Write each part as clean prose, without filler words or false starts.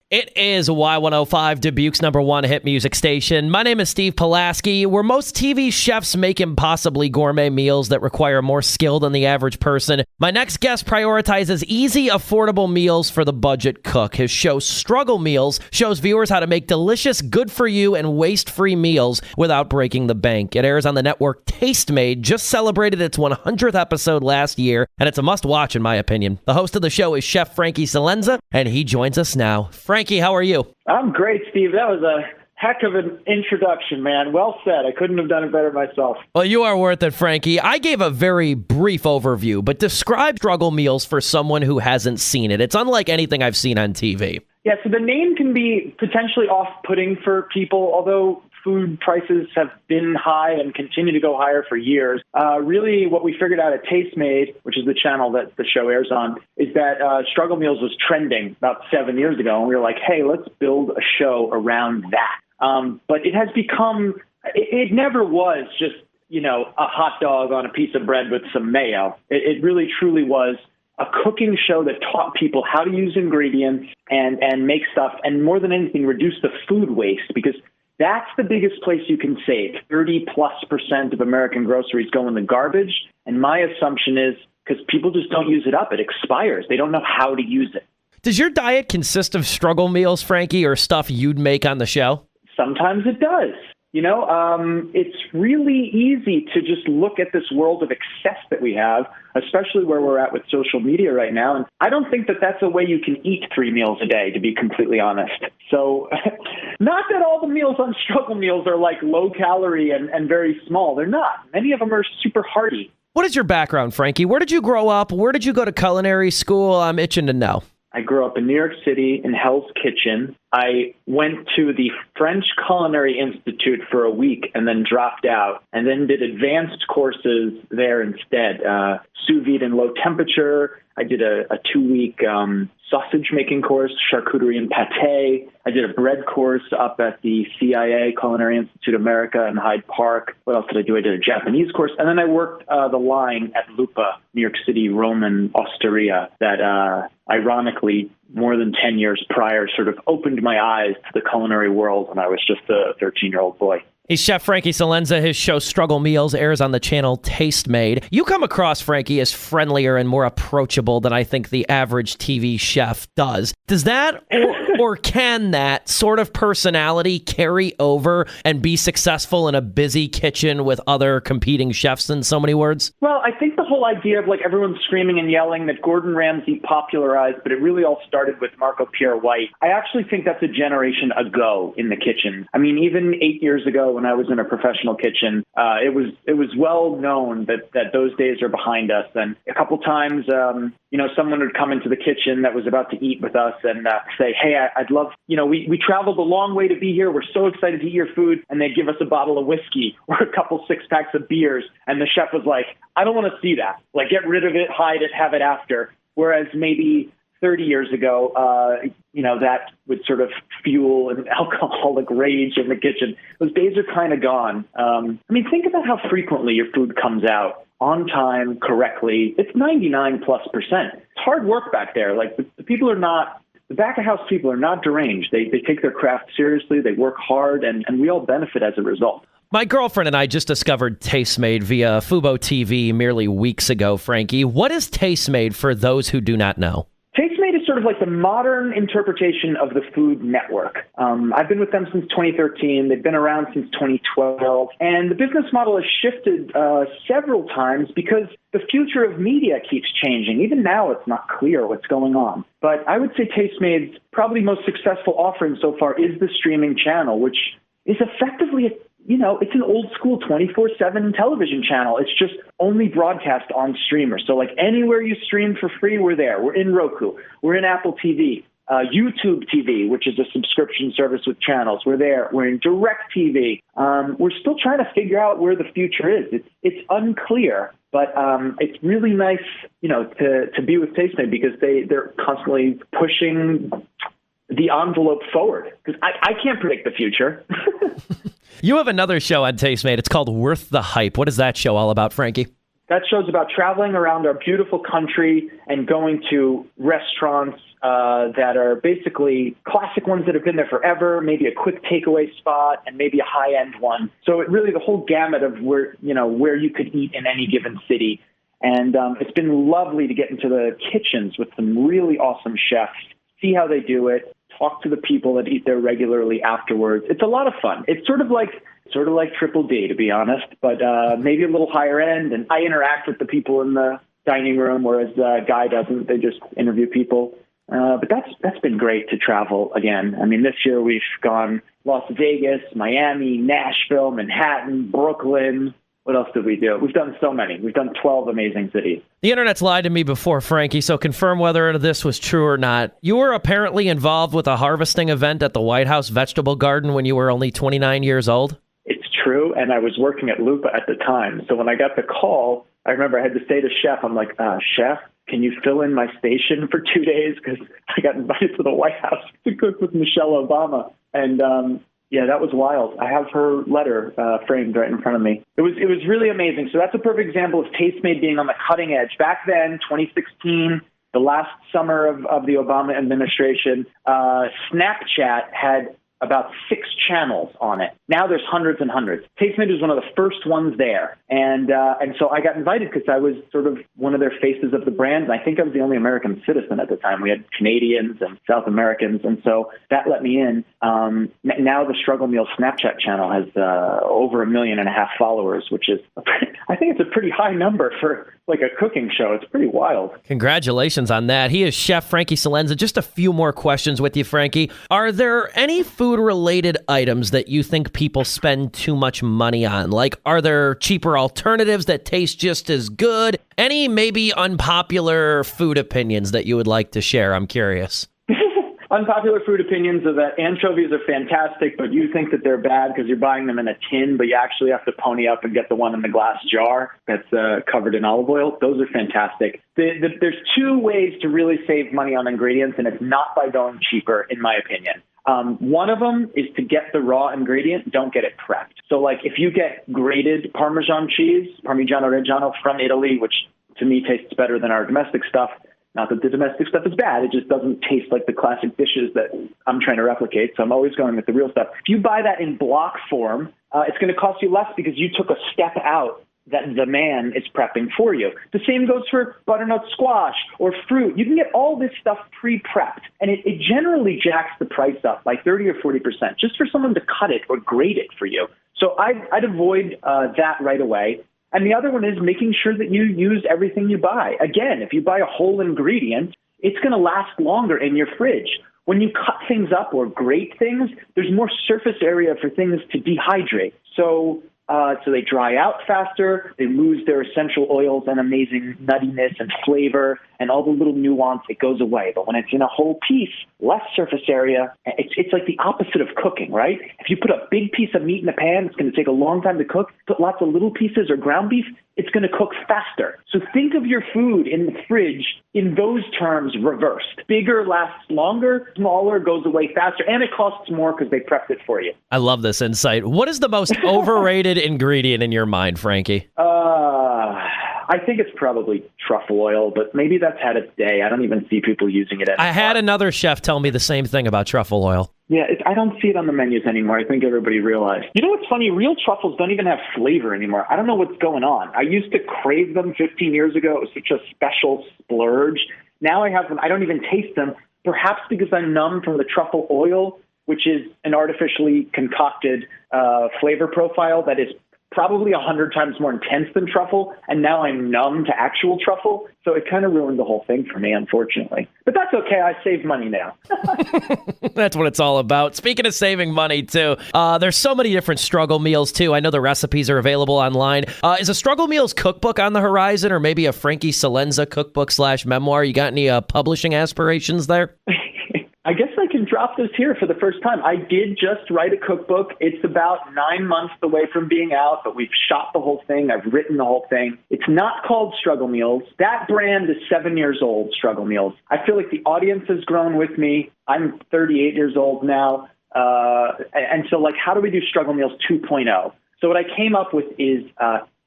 It is Y105, Dubuque's #1 hit music station. My name is Steve Pulaski. Where most TV chefs make impossibly gourmet meals that require more skill than the average person, my next guest prioritizes easy, affordable meals for the budget cook. His show, Struggle Meals, shows viewers how to make delicious, good-for-you, and waste-free meals without breaking the bank. It airs on the network Tastemade, just celebrated its 100th episode last year, and it's a must-watch in my opinion. The host of the show is Chef Frankie Celenza, and he joins us now. Frankie, how are you? I'm great, Steve. That was a heck of an introduction, man. Well said. I couldn't have done it better myself. Well, you are worth it, Frankie. I gave a very brief overview, but describe Struggle Meals for someone who hasn't seen it. It's unlike anything I've seen on TV. Yeah, so the name can be potentially off-putting for people, although food prices have been high and continue to go higher for years. Really, what we figured out at Tastemade, which is the channel that the show airs on, is that Struggle Meals was trending about 7 years ago, and we were like, hey, let's build a show around that. But it has become, it never was just, a hot dog on a piece of bread with some mayo. It really, truly was a cooking show that taught people how to use ingredients and make stuff, and more than anything, reduce the food waste, because that's the biggest place you can save. 30+% of American groceries go in the garbage. And my assumption is because people just don't use it up. It expires. They don't know how to use it. Does your diet consist of Struggle Meals, Frankie, or stuff you'd make on the show? Sometimes it does. It's really easy to just look at this world of excess that we have, especially where we're at with social media right now. And I don't think that that's a way you can eat 3 meals a day, to be completely honest. So not that all the meals on Struggle Meals are like low calorie and very small. They're not. Many of them are super hearty. What is your background, Frankie? Where did you grow up? Where did you go to culinary school? I'm itching to know. I grew up in New York City in Hell's Kitchen. I went to the French Culinary Institute for a week and then dropped out, and then did advanced courses there instead. Sous vide and low temperature. I did a 2-week sausage making course, charcuterie and pate. I did a bread course up at the CIA, Culinary Institute of America in Hyde Park. What else did I do? I did a Japanese course. And then I worked the line at Lupa, New York City Roman Osteria, that ironically, more than 10 years prior, sort of opened my eyes to the culinary world when I was just a 13-year-old boy. He's Chef Frankie Celenza. His show Struggle Meals airs on the channel Tastemade. You come across, Frankie, as friendlier and more approachable than I think the average TV chef does. Does that or can that sort of personality carry over and be successful in a busy kitchen with other competing chefs, in so many words? Well, I think the whole idea of like everyone screaming and yelling that Gordon Ramsay popularized, but it really all started with Marco Pierre White. I actually think that's a generation ago in the kitchen. I mean, even 8 years ago, when I was in a professional kitchen, it was well known that those days are behind us. And a couple times, someone would come into the kitchen that was about to eat with us and say, hey, I'd love, we traveled a long way to be here. We're so excited to eat your food. And they'd give us a bottle of whiskey or a couple 6-packs of beers. And the chef was like, I don't want to see that. Like, get rid of it, hide it, have it after. Whereas maybe 30 years ago, that would sort of fuel an alcoholic rage in the kitchen. Those days are kind of gone. Think about how frequently your food comes out on time, correctly. It's 99+%. It's hard work back there. Like the people are not, the back of house people are not deranged. They take their craft seriously. They work hard, and we all benefit as a result. My girlfriend and I just discovered Tastemade via Fubo TV merely weeks ago, Frankie. What is Tastemade for those who do not know? Tastemade is sort of like the modern interpretation of the Food Network. I've been with them since 2013. They've been around since 2012. And the business model has shifted several times because the future of media keeps changing. Even now, it's not clear what's going on. But I would say Tastemade's probably most successful offering so far is the streaming channel, which is effectively it's an old school 24/7 television channel. It's just only broadcast on streamers. So like anywhere you stream for free, we're there. We're in Roku. We're in Apple TV. YouTube TV, which is a subscription service with channels. We're there. We're in Direct TV. We're still trying to figure out where the future is. It's unclear, but it's really nice, to be with Tastemade because they're constantly pushing the envelope forward because I can't predict the future. You have another show on Tastemade. It's called Worth the Hype. What is that show all about, Frankie? That show's about traveling around our beautiful country and going to restaurants that are basically classic ones that have been there forever, maybe a quick takeaway spot, and maybe a high-end one. So it really the whole gamut of where you could eat in any given city. And it's been lovely to get into the kitchens with some really awesome chefs, see how they do it, talk to the people that eat there regularly afterwards. It's a lot of fun. It's sort of like Triple D, to be honest, but maybe a little higher end. And I interact with the people in the dining room, whereas Guy doesn't. They just interview people. But that's been great to travel again. I mean, this year we've gone Las Vegas, Miami, Nashville, Manhattan, Brooklyn. What else did we do? We've done so many. We've done 12 amazing cities. The internet's lied to me before, Frankie, so confirm whether this was true or not. You were apparently involved with a harvesting event at the White House Vegetable Garden when you were only 29 years old? It's true, and I was working at Lupa at the time. So when I got the call, I remember I had to say to Chef, I'm like, Chef, can you fill in my station for 2 days? Because I got invited to the White House to cook with Michelle Obama. And yeah, that was wild. I have her letter framed right in front of me. It was really amazing. So that's a perfect example of Tastemade being on the cutting edge. Back then, 2016, the last summer of the Obama administration, Snapchat had about 6 channels on it. Now there's hundreds and hundreds. Tastemade was one of the first ones there. And so I got invited because I was sort of one of their faces of the brand. And I think I was the only American citizen at the time. We had Canadians and South Americans. And so that let me in. Now the Struggle Meals Snapchat channel has over 1.5 million followers, which is, I think it's a pretty high number for like a cooking show. It's pretty wild. Congratulations on that. He is Chef Frankie Celenza. Just a few more questions with you, Frankie. Are there any food-related items that you think people spend too much money on? Like, are there cheaper alternatives that taste just as good? Any maybe unpopular food opinions that you would like to share? I'm curious. Unpopular food opinions are that anchovies are fantastic, but you think that they're bad because you're buying them in a tin, but you actually have to pony up and get the one in the glass jar that's covered in olive oil. Those are fantastic. There's 2 ways to really save money on ingredients, and it's not by going cheaper, in my opinion. One of them is to get the raw ingredient, don't get it prepped. So like if you get grated Parmesan cheese, Parmigiano Reggiano from Italy, which to me tastes better than our domestic stuff. Not that the domestic stuff is bad, it just doesn't taste like the classic dishes that I'm trying to replicate, so I'm always going with the real stuff. If you buy that in block form, it's going to cost you less because you took a step out that the man is prepping for you. The same goes for butternut squash or fruit. You can get all this stuff pre-prepped, and it generally jacks the price up by 30 or 40% just for someone to cut it or grate it for you. So I'd avoid that right away. And the other one is making sure that you use everything you buy. Again, if you buy a whole ingredient, it's going to last longer in your fridge. When you cut things up or grate things, there's more surface area for things to dehydrate. So they dry out faster, they lose their essential oils and amazing nuttiness and flavor, and all the little nuance, it goes away. But when it's in a whole piece, less surface area, it's like the opposite of cooking, right? If you put a big piece of meat in a pan, it's going to take a long time to cook. Put lots of little pieces or ground beef, it's going to cook faster. So think of your food in the fridge in those terms reversed. Bigger lasts longer, smaller goes away faster, and it costs more because they prepped it for you. I love this insight. What is the most overrated ingredient in your mind, Frankie? I think it's probably truffle oil, but maybe that's had its day. I don't even see people using it anymore. I had another chef tell me the same thing about truffle oil. Yeah, I don't see it on the menus anymore. I think everybody realized. You know what's funny? Real truffles don't even have flavor anymore. I don't know what's going on. I used to crave them 15 years ago. It was such a special splurge. Now I have them. I don't even taste them, perhaps because I'm numb from the truffle oil, which is an artificially concocted flavor profile that is probably 100 times more intense than truffle, and now I'm numb to actual truffle, so it kind of ruined the whole thing for me, unfortunately. But that's okay, I save money now. That's what it's all about. Speaking of saving money, too, there's so many different struggle meals, too. I know the recipes are available online. Is a struggle meals cookbook on the horizon, or maybe a Frankie Celenza cookbook / memoir? You got any publishing aspirations there? I guess I can drop this here for the first time. I did just write a cookbook. It's about 9 months away from being out, but we've shot the whole thing. I've written the whole thing. It's not called Struggle Meals. That brand is 7 years old, Struggle Meals. I feel like the audience has grown with me. I'm 38 years old now. And so, like, how do we do Struggle Meals 2.0? So what I came up with is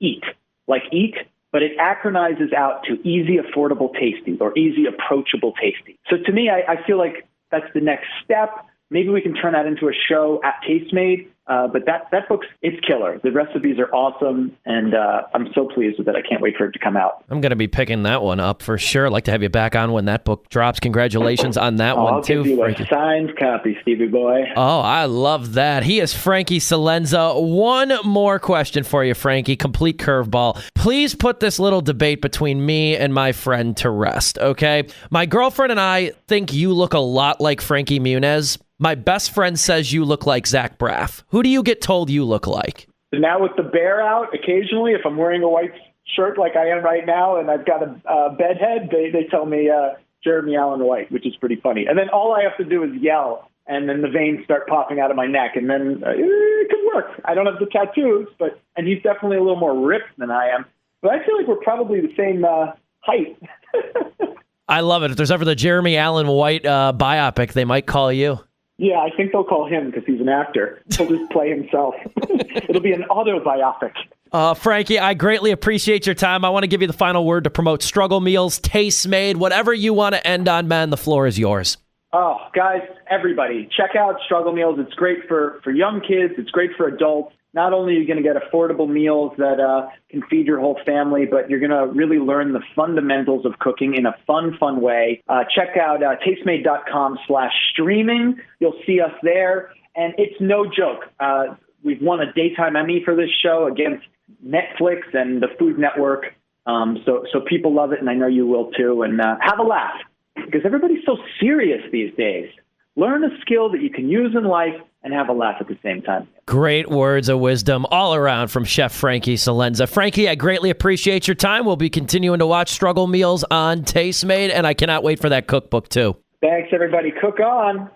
eat. Like eat, but it acronizes out to easy, affordable, tasty, or easy, approachable, tasty. So to me, I feel like that's the next step. Maybe we can turn that into a show at Tastemade. But that book's, it's killer. The recipes are awesome, and I'm so pleased with it. I can't wait for it to come out. I'm going to be picking that one up for sure. I'd like to have you back on when that book drops. Congratulations on that one, too. I'll give you a signed copy, Stevie boy. Oh, I love that. He is Frankie Celenza. One more question for you, Frankie. Complete curveball. Please put this little debate between me and my friend to rest, okay? My girlfriend and I think you look a lot like Frankie Muniz. My best friend says you look like Zach Braff. Who do you get told you look like? Now with the bear out, occasionally, if I'm wearing a white shirt like I am right now and I've got a bed head, they tell me Jeremy Allen White, which is pretty funny. And then all I have to do is yell, and then the veins start popping out of my neck, and then it can work. I don't have the tattoos, and he's definitely a little more ripped than I am. But I feel like we're probably the same height. I love it. If there's ever the Jeremy Allen White biopic, they might call you. Yeah, I think they'll call him because he's an actor. He'll just play himself. It'll be an autobiopic. Frankie, I greatly appreciate your time. I want to give you the final word to promote Struggle Meals, Tastemade, whatever you want to end on, man. The floor is yours. Oh, guys, everybody, check out Struggle Meals. It's great for young kids. It's great for adults. Not only are you going to get affordable meals that can feed your whole family, but you're going to really learn the fundamentals of cooking in a fun way. Check out tastemade.com/streaming. You'll see us there. And it's no joke. We've won a daytime Emmy for this show against Netflix and the Food Network. So people love it, and I know you will too. And have a laugh, because everybody's so serious these days. Learn a skill that you can use in life and have a laugh at the same time. Great words of wisdom all around from Chef Frankie Celenza. Frankie, I greatly appreciate your time. We'll be continuing to watch Struggle Meals on Tastemade, and I cannot wait for that cookbook too. Thanks, everybody. Cook on.